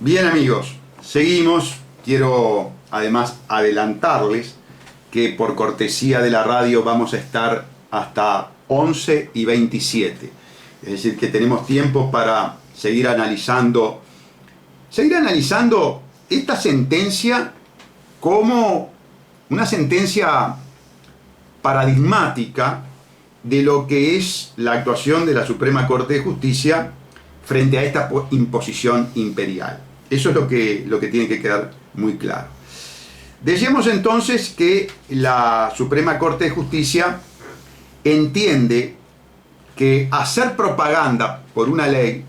Bien amigos, seguimos. Quiero además adelantarles que por cortesía de la radio vamos a estar hasta 11:27. Es decir, que tenemos tiempo para seguir analizando esta sentencia como una sentencia paradigmática de lo que es la actuación de la Suprema Corte de Justicia frente a esta imposición imperial. Eso es lo que tiene que quedar muy claro. Decíamos entonces que la Suprema Corte de Justicia entiende que hacer propaganda por una ley,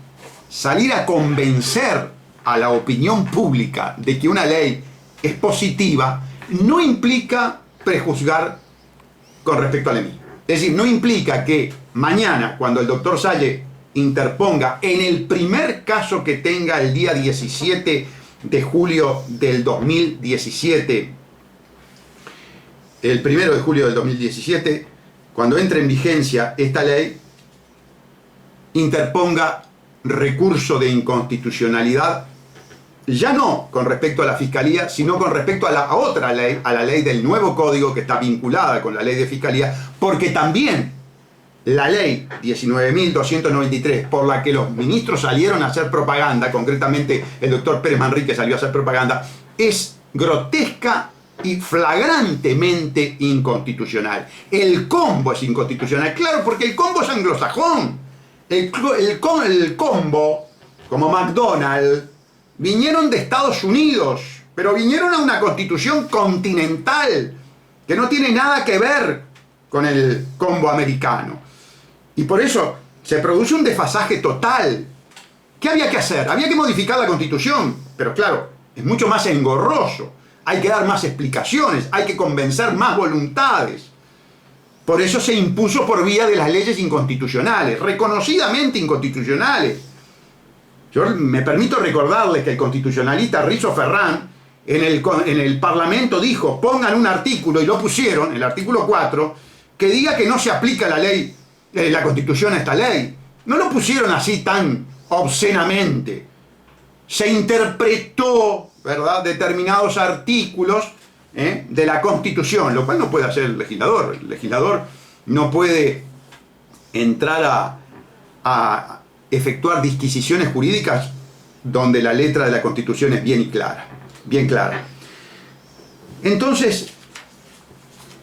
salir a convencer a la opinión pública de que una ley es positiva, no implica prejuzgar con respecto a la misma. Es decir, no implica que mañana, cuando el doctor Salle interponga en el primer caso que tenga el día 17 de julio del 2017, el 1 de julio del 2017, cuando entre en vigencia esta ley, interponga recurso de inconstitucionalidad, ya no con respecto a la Fiscalía, sino con respecto a la otra ley, a la ley del nuevo código que está vinculada con la ley de Fiscalía, porque también la ley 19.293, por la que los ministros salieron a hacer propaganda, concretamente el doctor Pérez Manrique salió a hacer propaganda, es grotesca y flagrantemente inconstitucional. El combo es inconstitucional, claro, porque el combo es anglosajón. El combo, como McDonald's, vinieron de Estados Unidos, pero vinieron a una constitución continental que no tiene nada que ver con el combo americano. Y por eso se produce un desfasaje total. ¿Qué había que hacer? Había que modificar la Constitución, pero claro, es mucho más engorroso. Hay que dar más explicaciones, hay que convencer más voluntades. Por eso se impuso por vía de las leyes inconstitucionales, reconocidamente inconstitucionales. Yo me permito recordarles que el constitucionalista Rizzo Ferrán en el Parlamento dijo, pongan un artículo, y lo pusieron, el artículo 4, que diga que no se aplica la ley, la Constitución a esta ley. No lo pusieron así tan obscenamente. Se interpretó, ¿verdad?, determinados artículos de la Constitución, lo cual no puede hacer el legislador. El legislador no puede entrar a efectuar disquisiciones jurídicas donde la letra de la Constitución es bien clara. Entonces,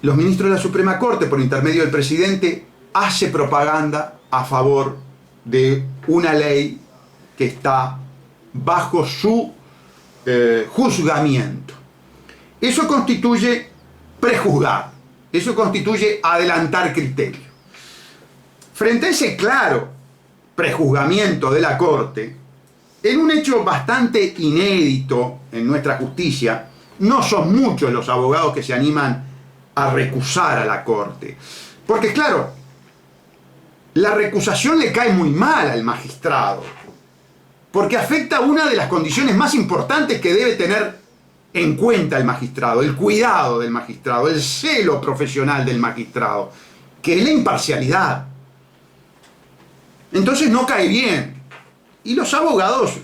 los ministros de la Suprema Corte, por intermedio del presidente, hace propaganda a favor de una ley que está bajo su juzgamiento. Eso constituye prejuzgar, eso constituye adelantar criterio. Frente a ese claro prejuzgamiento de la Corte, en un hecho bastante inédito en nuestra justicia, no son muchos los abogados que se animan a recusar a la Corte. Porque claro, la recusación le cae muy mal al magistrado, porque afecta una de las condiciones más importantes que debe tener en cuenta el magistrado, el cuidado del magistrado, el celo profesional del magistrado, que es la imparcialidad. Entonces no cae bien. Y los abogados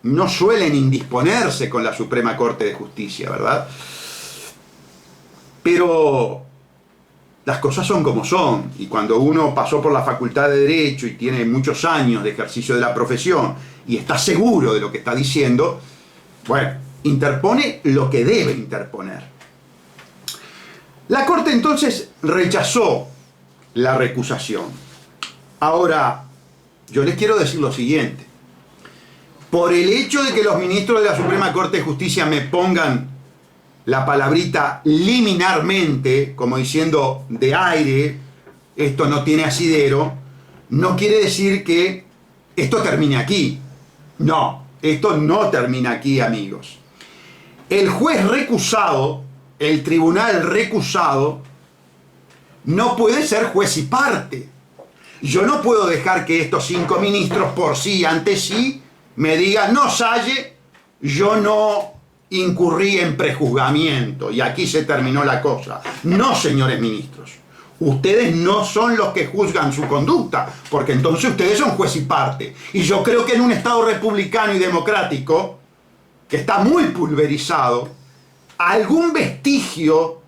no suelen indisponerse con la Suprema Corte de Justicia, ¿verdad? Pero las cosas son como son, y cuando uno pasó por la Facultad de Derecho y tiene muchos años de ejercicio de la profesión y está seguro de lo que está diciendo, bueno, interpone lo que debe interponer. La Corte entonces rechazó la recusación. Ahora, yo les quiero decir lo siguiente. Por el hecho de que los ministros de la Suprema Corte de Justicia me pongan la palabrita liminarmente, como diciendo de aire, esto no tiene asidero, no quiere decir que esto termine aquí. No, esto no termina aquí, amigos. El juez recusado, el tribunal recusado, no puede ser juez y parte. Yo no puedo dejar que estos 5 ministros por sí, ante sí, me digan, no, Salle, yo no incurrí en prejuzgamiento y aquí se terminó la cosa. No, señores ministros, ustedes no son los que juzgan su conducta, porque entonces ustedes son juez y parte. Y yo creo que en un Estado republicano y democrático, que está muy pulverizado, algún vestigio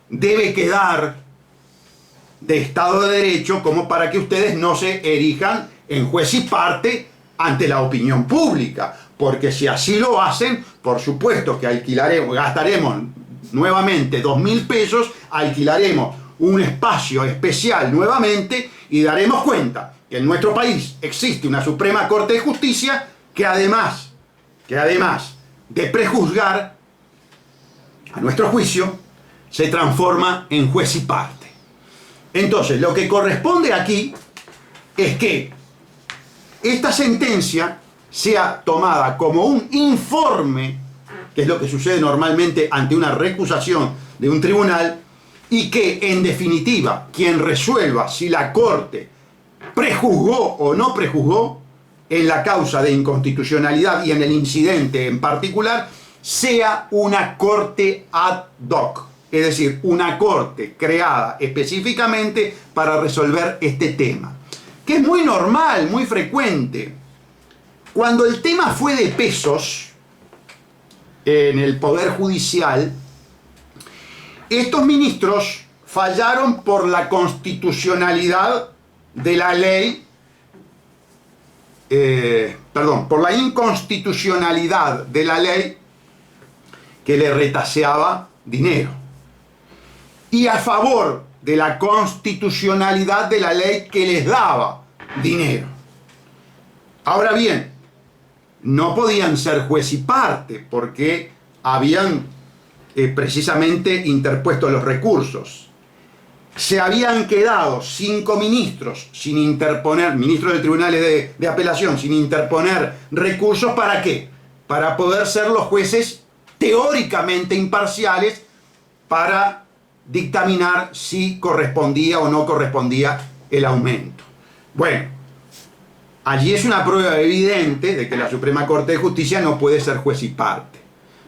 debe quedar de Estado de Derecho como para que ustedes no se erijan en juez y parte ante la opinión pública. Porque si así lo hacen, por supuesto que gastaremos nuevamente 2.000 pesos, alquilaremos un espacio especial nuevamente y daremos cuenta que en nuestro país existe una Suprema Corte de Justicia que además de prejuzgar, a nuestro juicio, se transforma en juez y parte. Entonces, lo que corresponde aquí es que esta sentencia sea tomada como un informe, que es lo que sucede normalmente ante una recusación de un tribunal, y que, en definitiva, quien resuelva si la Corte prejuzgó o no prejuzgó en la causa de inconstitucionalidad y en el incidente en particular, sea una Corte ad hoc, es decir, una Corte creada específicamente para resolver este tema, que es muy normal, muy frecuente. Cuando el tema fue de pesos en el Poder Judicial, estos ministros fallaron por la constitucionalidad de la ley, por la inconstitucionalidad de la ley que le retaseaba dinero, y a favor de la constitucionalidad de la ley que les daba dinero. Ahora bien, no podían ser juez y parte porque habían precisamente interpuesto los recursos. Se habían quedado 5 ministros sin interponer, ministros de tribunales de apelación, sin interponer recursos. ¿Para qué? Para poder ser los jueces teóricamente imparciales para dictaminar si correspondía o no correspondía el aumento. Bueno, allí es una prueba evidente de que la Suprema Corte de Justicia no puede ser juez y parte.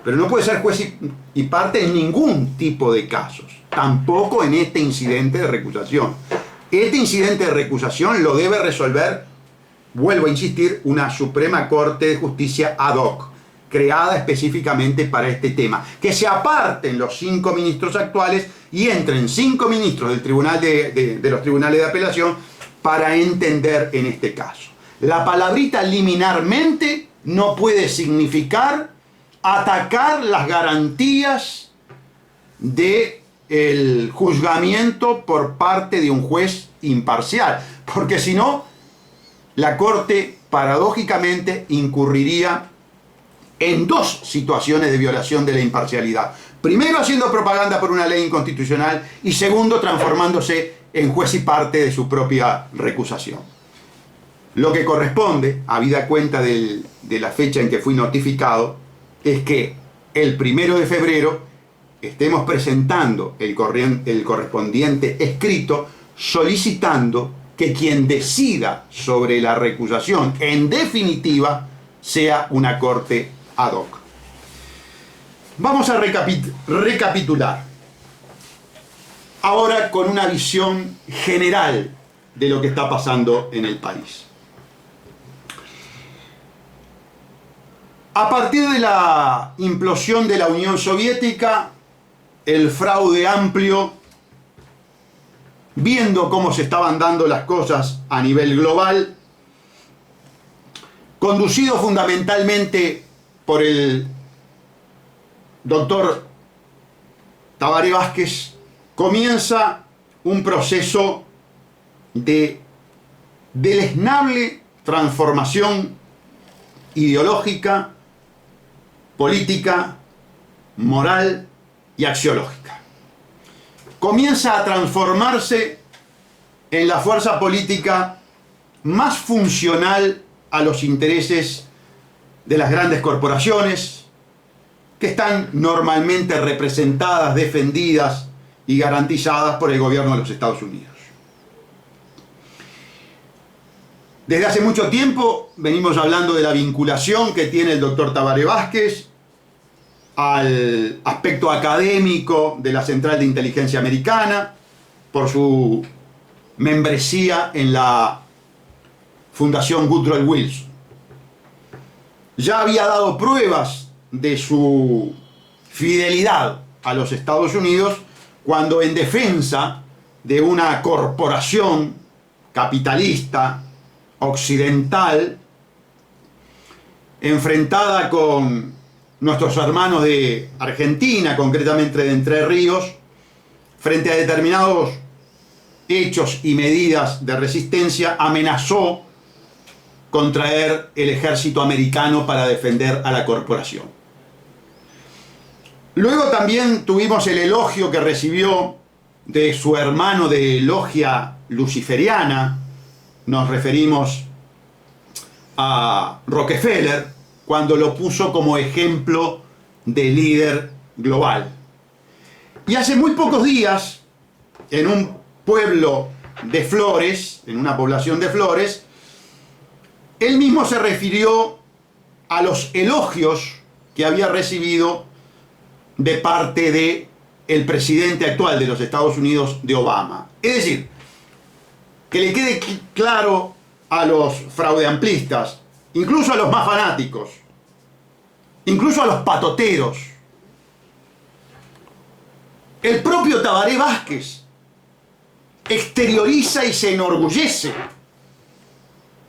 Pero no puede ser juez y parte en ningún tipo de casos, tampoco en este incidente de recusación. Este incidente de recusación lo debe resolver, vuelvo a insistir, una Suprema Corte de Justicia ad hoc, creada específicamente para este tema. Que se aparten los 5 ministros actuales y entren 5 ministros del tribunal de los tribunales de apelación para entender en este caso. La palabrita liminarmente no puede significar atacar las garantías del juzgamiento por parte de un juez imparcial, porque si no, la Corte paradójicamente incurriría en 2 situaciones de violación de la imparcialidad. Primero, haciendo propaganda por una ley inconstitucional, y segundo, transformándose en juez y parte de su propia recusación. Lo que corresponde, habida cuenta de la fecha en que fui notificado, es que el 1 de febrero estemos presentando el correspondiente escrito solicitando que quien decida sobre la recusación en definitiva sea una Corte ad hoc. Vamos a recapitular ahora con una visión general de lo que está pasando en el país. A partir de la implosión de la Unión Soviética, el fraude amplio, viendo cómo se estaban dando las cosas a nivel global, conducido fundamentalmente por el doctor Tabaré Vázquez, comienza un proceso de deleznable transformación ideológica, política, moral y axiológica. Comienza a transformarse en la fuerza política más funcional a los intereses de las grandes corporaciones, que están normalmente representadas, defendidas y garantizadas por el gobierno de los Estados Unidos. Desde hace mucho tiempo venimos hablando de la vinculación que tiene el doctor Tabaré Vázquez al aspecto académico de la Central de Inteligencia Americana, por su membresía en la Fundación Woodrow Wilson. Ya había dado pruebas de su fidelidad a los Estados Unidos cuando, en defensa de una corporación capitalista occidental enfrentada con nuestros hermanos de Argentina, concretamente de Entre Ríos, frente a determinados hechos y medidas de resistencia, amenazó con traer el ejército americano para defender a la corporación. Luego también tuvimos el elogio que recibió de su hermano de logia luciferiana. Nos referimos a Rockefeller, cuando lo puso como ejemplo de líder global. Y hace muy pocos días, en un pueblo de Flores, en una población de Flores, él mismo se refirió a los elogios que había recibido de parte del presidente actual de los Estados Unidos, de Obama. Es decir, que le quede claro a los fraudeamplistas, incluso a los más fanáticos, incluso a los patoteros. El propio Tabaré Vázquez exterioriza y se enorgullece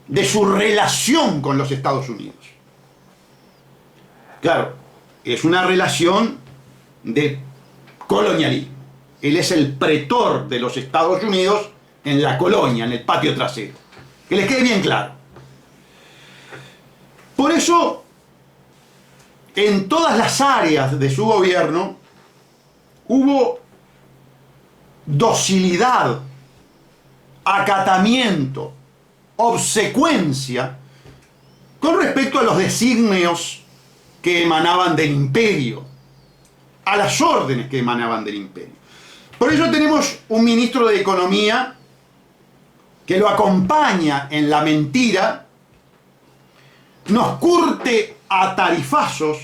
de su relación con los Estados Unidos. Claro, es una relación de colonialismo. Él es el pretor de los Estados Unidos en la colonia, en el patio trasero. Que les quede bien claro. Por eso, en todas las áreas de su gobierno, hubo docilidad, acatamiento, obsecuencia con respecto a los designios que emanaban del imperio, a las órdenes que emanaban del imperio. Por eso tenemos un ministro de Economía que lo acompaña en la mentira, nos curte a tarifazos.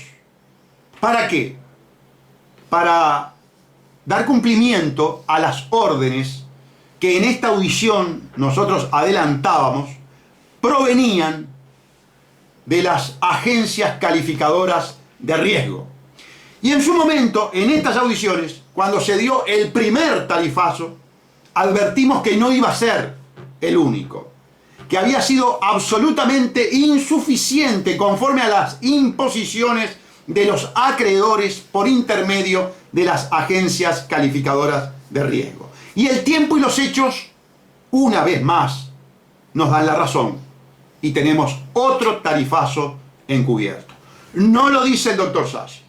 ¿Para qué? Para dar cumplimiento a las órdenes que en esta audición nosotros adelantábamos, provenían de las agencias calificadoras de riesgo. Y en su momento, en estas audiciones, cuando se dio el primer tarifazo, advertimos que no iba a ser el único, que había sido absolutamente insuficiente conforme a las imposiciones de los acreedores por intermedio de las agencias calificadoras de riesgo. Y el tiempo y los hechos, una vez más, nos dan la razón y tenemos otro tarifazo encubierto. No lo dice el doctor Sassi,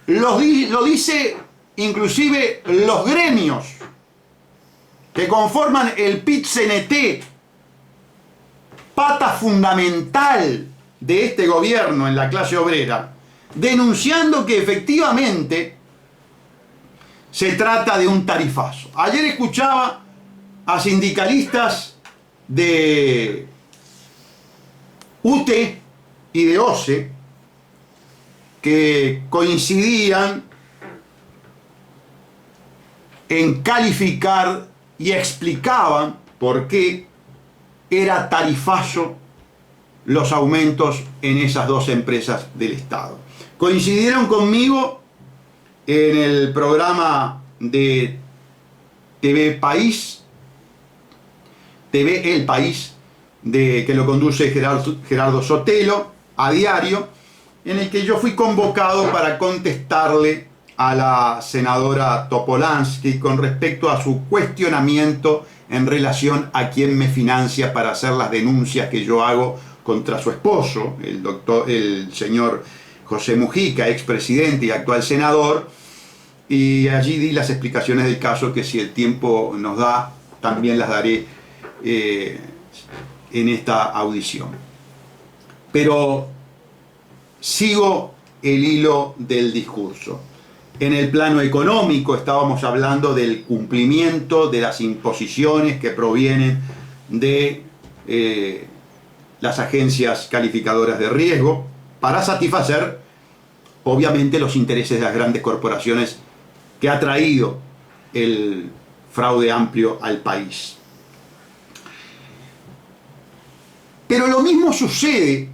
lo dice inclusive los gremios que conforman el PIT-CNT, pata fundamental de este gobierno en la clase obrera, denunciando que efectivamente se trata de un tarifazo. Ayer escuchaba a sindicalistas de UTE y de OCE que coincidían en calificar y explicaban por qué era tarifazo los aumentos en esas dos empresas del Estado. Coincidieron conmigo en el programa de TV País, TV El País, que lo conduce Gerardo Sotelo, a diario, en el que yo fui convocado para contestarle a la senadora Topolansky con respecto a su cuestionamiento en relación a quién me financia para hacer las denuncias que yo hago contra su esposo, el señor José Mujica, expresidente y actual senador, y allí di las explicaciones del caso que, si el tiempo nos da, también las daré en esta audición. Pero sigo el hilo del discurso. En el plano económico estábamos hablando del cumplimiento de las imposiciones que provienen de las agencias calificadoras de riesgo para satisfacer, obviamente, los intereses de las grandes corporaciones que ha traído el fraude amplio al país. Pero lo mismo sucede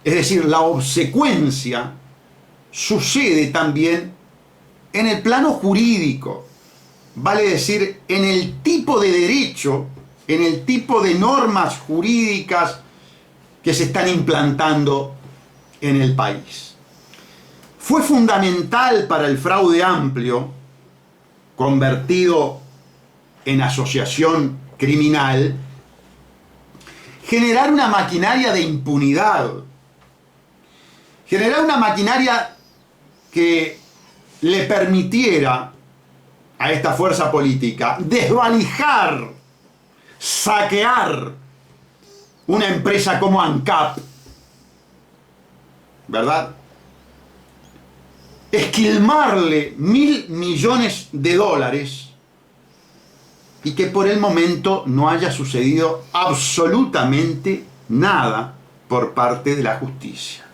Es decir, la obsecuencia sucede también en el plano jurídico, vale decir, en el tipo de derecho, en el tipo de normas jurídicas que se están implantando en el país. Fue fundamental para el fraude amplio, convertido en asociación criminal, generar una maquinaria de impunidad, generar una maquinaria que le permitiera a esta fuerza política desvalijar, saquear una empresa como ANCAP, ¿verdad? Esquilmarle $1.000 millones y que por el momento no haya sucedido absolutamente nada por parte de la justicia.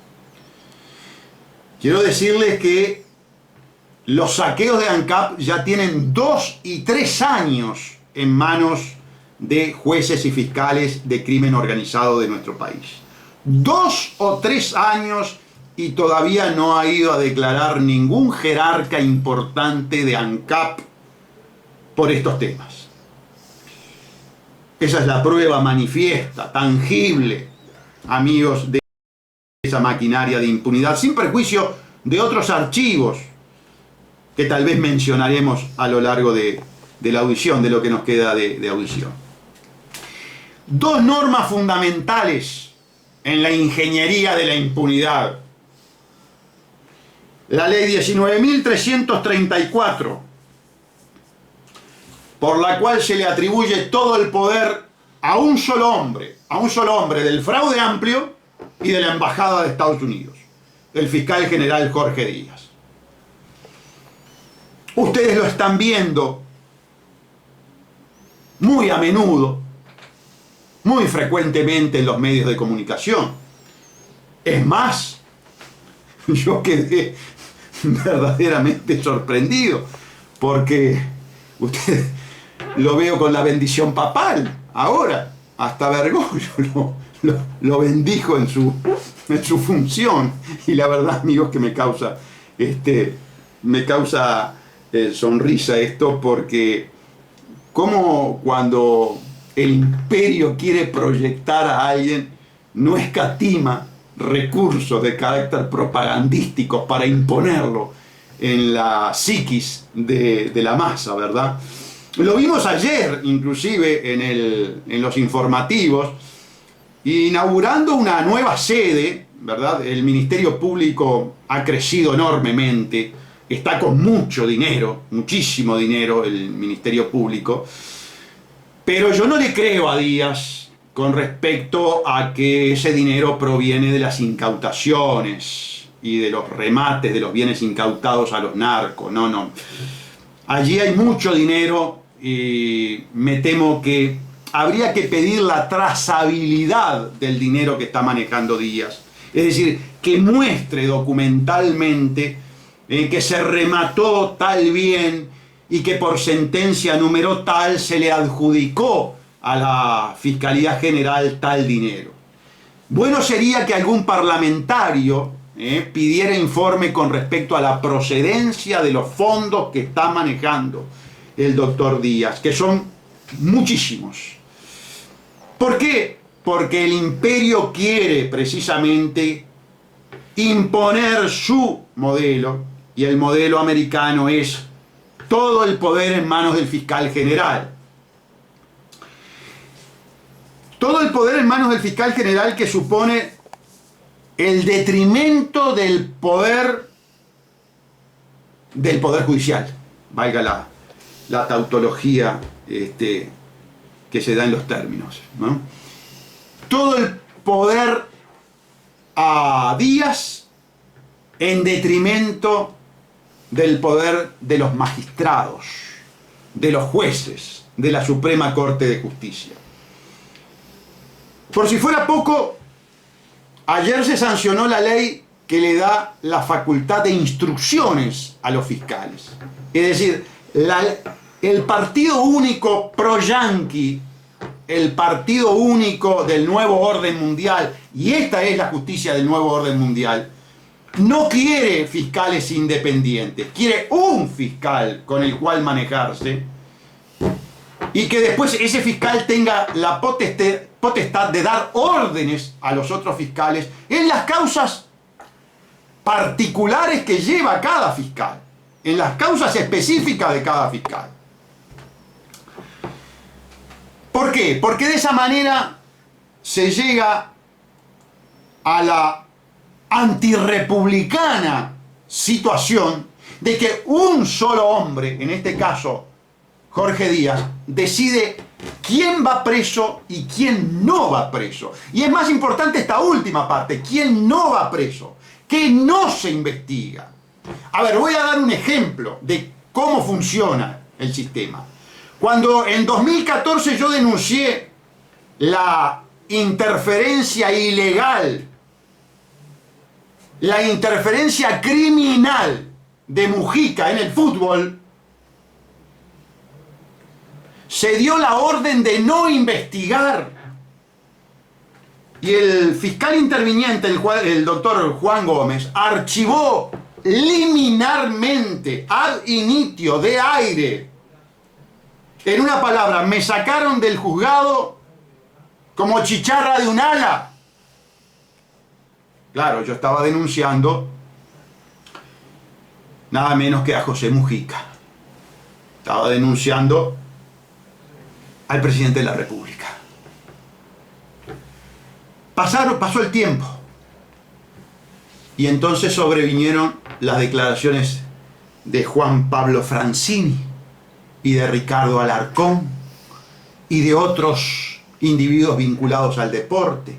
Quiero decirles que los saqueos de ANCAP ya tienen 2 y 3 años en manos de jueces y fiscales de crimen organizado de nuestro país. 2 o 3 años y todavía no ha ido a declarar ningún jerarca importante de ANCAP por estos temas. Esa es la prueba manifiesta, tangible, amigos, de esa maquinaria de impunidad, sin perjuicio de otros archivos que tal vez mencionaremos a lo largo de la audición, de lo que nos queda de audición. 2 normas fundamentales en la ingeniería de la impunidad. La ley 19.334, por la cual se le atribuye todo el poder a un solo hombre del fraude amplio y de la Embajada de Estados Unidos, el fiscal general Jorge Díaz. Ustedes lo están viendo muy a menudo, muy frecuentemente en los medios de comunicación. Es más, yo quedé verdaderamente sorprendido porque usted lo veo con la bendición papal ahora, hasta Bergoglio lo bendijo en su función, y la verdad, amigos, que me causa sonrisa esto, porque como cuando el imperio quiere proyectar a alguien, no escatima recursos de carácter propagandístico para imponerlo en la psiquis de la masa, ¿verdad? Lo vimos ayer, inclusive, en los informativos, inaugurando una nueva sede, ¿verdad? El Ministerio Público ha crecido enormemente, está con mucho dinero, muchísimo dinero el Ministerio Público, pero yo no le creo a Díaz con respecto a que ese dinero proviene de las incautaciones y de los remates de los bienes incautados a los narcos. No. Allí hay mucho dinero y me temo que habría que pedir la trazabilidad del dinero que está manejando Díaz. Es decir, que muestre documentalmente que se remató tal bien y que por sentencia número tal se le adjudicó a la Fiscalía General tal dinero. Bueno sería que algún parlamentario pidiera informe con respecto a la procedencia de los fondos que está manejando el doctor Díaz, que son muchísimos. ¿Por qué? Porque el imperio quiere precisamente imponer su modelo, y el modelo americano es todo el poder en manos del fiscal general. Todo el poder en manos del fiscal general, que supone el detrimento del poder judicial, valga la tautología que se da en los términos, ¿no? Todo el poder a Díaz en detrimento del poder de los magistrados, de los jueces, de la Suprema Corte de Justicia. Por si fuera poco, ayer se sancionó la ley que le da la facultad de instrucciones a los fiscales. Es decir, el partido único pro-yanqui el partido único del nuevo orden mundial, y esta es la justicia del nuevo orden mundial, no quiere fiscales independientes, quiere un fiscal con el cual manejarse y que después ese fiscal tenga la potestad de dar órdenes a los otros fiscales en las causas particulares que lleva cada fiscal, en las causas específicas de cada fiscal. ¿Por qué? Porque de esa manera se llega a la antirrepublicana situación de que un solo hombre, en este caso Jorge Díaz, decide quién va preso y quién no va preso. Y es más importante esta última parte, quién no va preso, que no se investiga. A ver, voy a dar un ejemplo de cómo funciona el sistema. Cuando en 2014 yo denuncié la interferencia ilegal, la interferencia criminal de Mujica en el fútbol, se dio la orden de no investigar. Y el fiscal interviniente, el doctor Juan Gómez, archivó liminarmente, ad initio, de aire. En una palabra, me sacaron del juzgado como chicharra de un ala. Claro, yo estaba denunciando nada menos que a José Mujica. Estaba denunciando al presidente de la República. Pasó el tiempo. Y entonces sobrevinieron las declaraciones de Juan Pablo Francini y de Ricardo Alarcón y de otros individuos vinculados al deporte.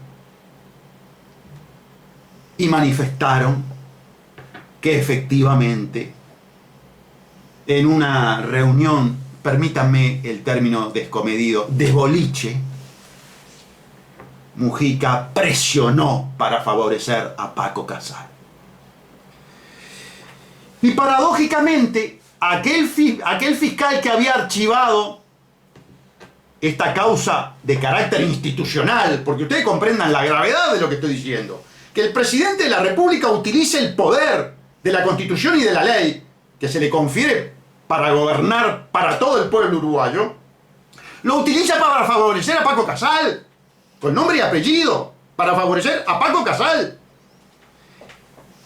Y manifestaron que efectivamente en una reunión, permítanme el término descomedido, de boliche, Mujica presionó para favorecer a Paco Casal. Y paradójicamente, aquel fiscal que había archivado esta causa de carácter institucional, porque ustedes comprendan la gravedad de lo que estoy diciendo, que el presidente de la República utilice el poder de la Constitución y de la ley que se le confiere para gobernar para todo el pueblo uruguayo, lo utiliza para favorecer a Paco Casal, con nombre y apellido, para favorecer a Paco Casal.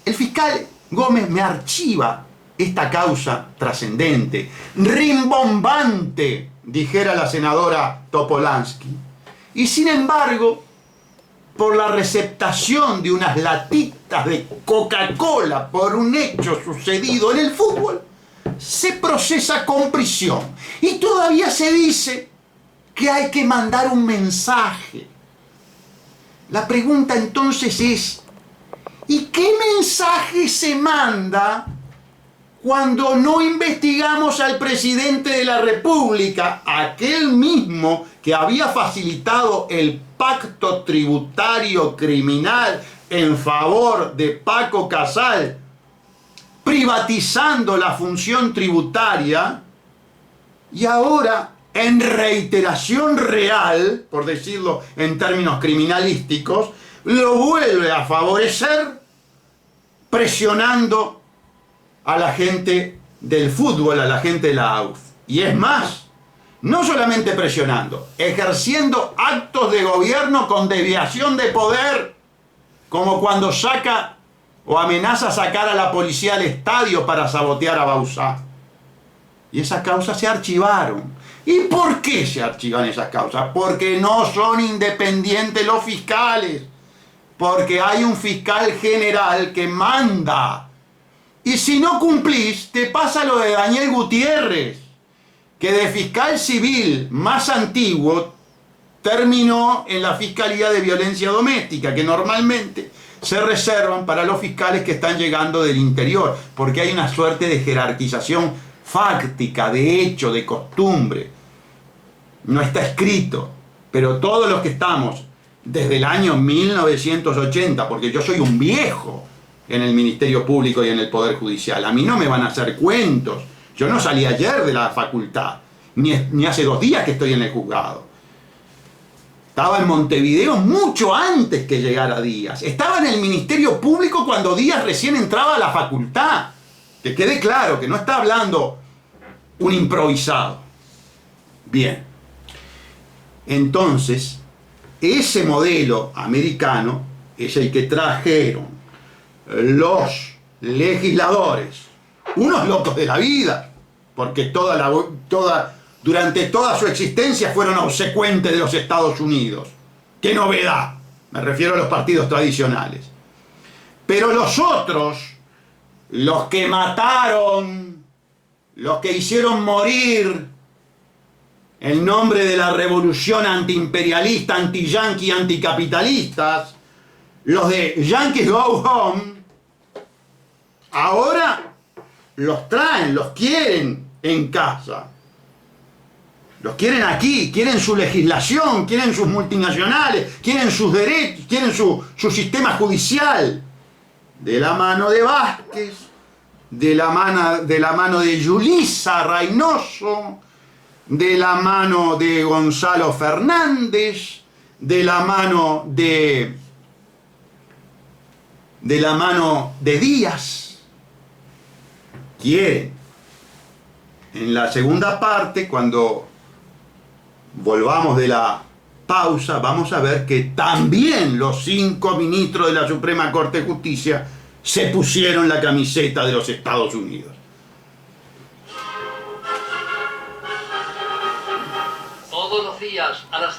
El fiscal Gómez me archiva esta causa trascendente, rimbombante, dijera la senadora Topolansky, y sin embargo, por la receptación de unas latitas de Coca-Cola por un hecho sucedido en el fútbol, se procesa con prisión. Y todavía se dice que hay que mandar un mensaje. La pregunta entonces es, ¿y qué mensaje se manda cuando no investigamos al presidente de la República, aquel mismo que había facilitado el pacto tributario criminal en favor de Paco Casal, privatizando la función tributaria, y ahora, en reiteración real, por decirlo en términos criminalísticos, lo vuelve a favorecer presionando a la gente del fútbol, a la gente de la AUF? Y es más, no solamente presionando, ejerciendo actos de gobierno con desviación de poder, como cuando saca o amenaza sacar a la policía al estadio para sabotear a Bauzá. Y esas causas se archivaron. ¿Y por qué se archivan esas causas? Porque no son independientes los fiscales. Porque hay un fiscal general que manda. Y si no cumplís, te pasa lo de Daniel Gutiérrez, que de fiscal civil más antiguo terminó en la Fiscalía de Violencia Doméstica, que normalmente se reservan para los fiscales que están llegando del interior, porque hay una suerte de jerarquización fáctica, de hecho, de costumbre. No está escrito, pero todos los que estamos desde el año 1980, porque yo soy un viejo en el Ministerio Público y en el Poder Judicial, a mí no me van a hacer cuentos. Yo no salí ayer de la facultad, ni hace 2 días que estoy en el juzgado. Estaba en Montevideo mucho antes que llegara Díaz. Estaba en el Ministerio Público cuando Díaz recién entraba a la facultad. Que quede claro que no está hablando un improvisado. Bien. Entonces, ese modelo americano es el que trajeron los legisladores, unos locos de la vida, porque durante toda su existencia fueron obsecuentes de los Estados Unidos. ¡Qué novedad! Me refiero a los partidos tradicionales. Pero los otros, los que mataron, los que hicieron morir en nombre de la revolución antiimperialista, anti-yanqui, anticapitalistas, los de Yankees Go Home, ahora los traen, los quieren en casa. Los quieren aquí, quieren su legislación, quieren sus multinacionales, quieren sus derechos, quieren su sistema judicial. De la mano de Vázquez, de la mano de Yulisa Reynoso, de la mano de Gonzalo Fernández, de la mano de Díaz. Quieren. En la segunda parte, cuando volvamos de la pausa, vamos a ver que también los 5 ministros de la Suprema Corte de Justicia se pusieron la camiseta de los Estados Unidos. Todos los días a las